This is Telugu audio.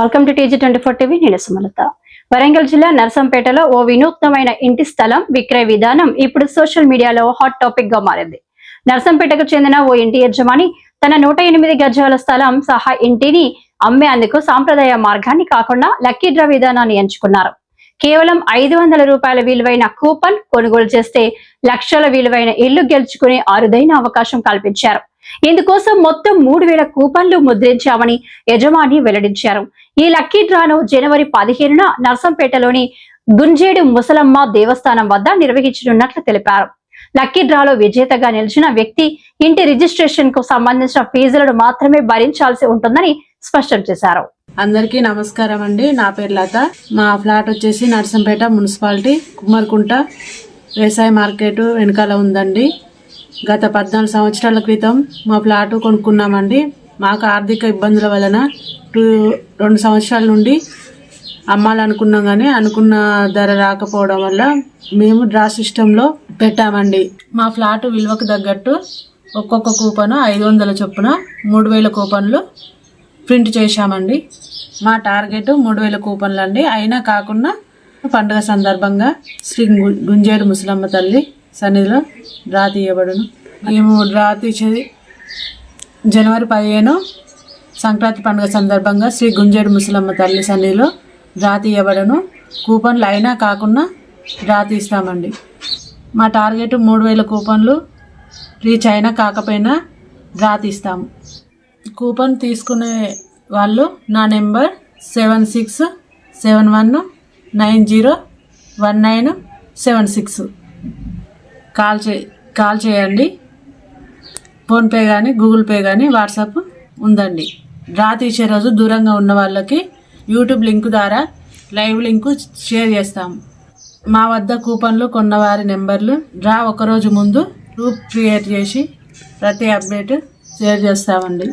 Welcome to TG24 TV. నేను సుమలత. వరంగల్ జిల్లా నర్సంపేటలో ఓ వినూత్నమైన ఇంటి స్థలం విక్రయ విధానం ఇప్పుడు సోషల్ మీడియాలో హాట్ టాపిక్ గా మారింది. నర్సంపేటకు చెందిన ఓ ఇంటి యజమాని తన 108 గజాల స్థలం సహా ఇంటిని అమ్మేందుకు సాంప్రదాయ మార్గాన్ని కాకుండా లక్కీ డ్రా విధానాన్ని ఎంచుకున్నారు. కేవలం 500 రూపాయల విలువైన కూపన్ కొనుగోలు చేస్తే లక్షల విలువైన ఇల్లు గెలుచుకునే అరుదైన అవకాశం కల్పించారు. ఇందుకోసం మొత్తం 3000 కూపన్లు ముద్రించామని యజమాని వెల్లడించారు. ఈ లక్కీ డ్రాను జనవరి 15న నర్సంపేటలోని గుంజేడు ముసలమ్మ దేవస్థానం వద్ద నిర్వహించనున్నట్లు తెలిపారు. లక్కీ డ్రాలో విజేతగా నిలిచిన వ్యక్తి ఇంటి రిజిస్ట్రేషన్ కు సంబంధించిన ఫీజులను మాత్రమే భరించాల్సి ఉంటుందని స్పష్టం చేశారు. అందరికీ నమస్కారం అండి. నా పేరు లత. మా ఫ్లాట్ వచ్చేసి నర్సంపేట మున్సిపాలిటీ కుమ్మరికుంట వ్యవసాయ మార్కెట్ వెనకాల ఉందండి. గత 14 సంవత్సరాల క్రితం మా ఫ్లాట్ కొనుక్కున్నామండి. మాకు ఆర్థిక ఇబ్బందుల వలన 2 సంవత్సరాల నుండి అమ్మాలనుకున్నాం, కానీ అనుకున్న ధర రాకపోవడం వల్ల మేము డ్రా సిస్టంలో పెట్టామండి. మా ఫ్లాట్ విలువకు తగ్గట్టు ఒక్కొక్క కూపను 500 చొప్పున 3000 కూపన్లు ప్రింట్ చేశామండి. మా టార్గెట్ 3000 కూపన్లు అండి. అయినా కాకుండా పండుగ సందర్భంగా శ్రీ గుంజేడు ముసలమ్మ తల్లి సన్నిధిలో డ్రా తీయబడును. మేము డ్రా తీసేది జనవరి 15 సంక్రాంతి పండుగ సందర్భంగా శ్రీ గుంజేడు ముసలమ్మ తల్లి సన్నిధిలో డ్రా తీయబడును. కూపన్లు అయినా కాకుండా డ్రా తీస్తామండి. మా టార్గెట్ 3000 కూపన్లు రీచ్ అయినా కాకపోయినా డ్రా తీస్తాము. కూపన్ తీసుకునే వాళ్ళు నా నెంబర్ 7671901976 కాల్ చేయండి. ఫోన్పే కానీ గూగుల్ పే కానీ వాట్సాప్ ఉందండి. డ్రా తీసే రోజు దూరంగా ఉన్న వాళ్ళకి యూట్యూబ్ లింక్ ద్వారా లైవ్ లింకు షేర్ చేస్తాము. మా వద్ద కూపన్లు కొన్నవారి నెంబర్లు డ్రా ఒకరోజు ముందు గ్రూప్ క్రియేట్ చేసి ప్రతి అప్డేట్ షేర్ చేస్తామండి.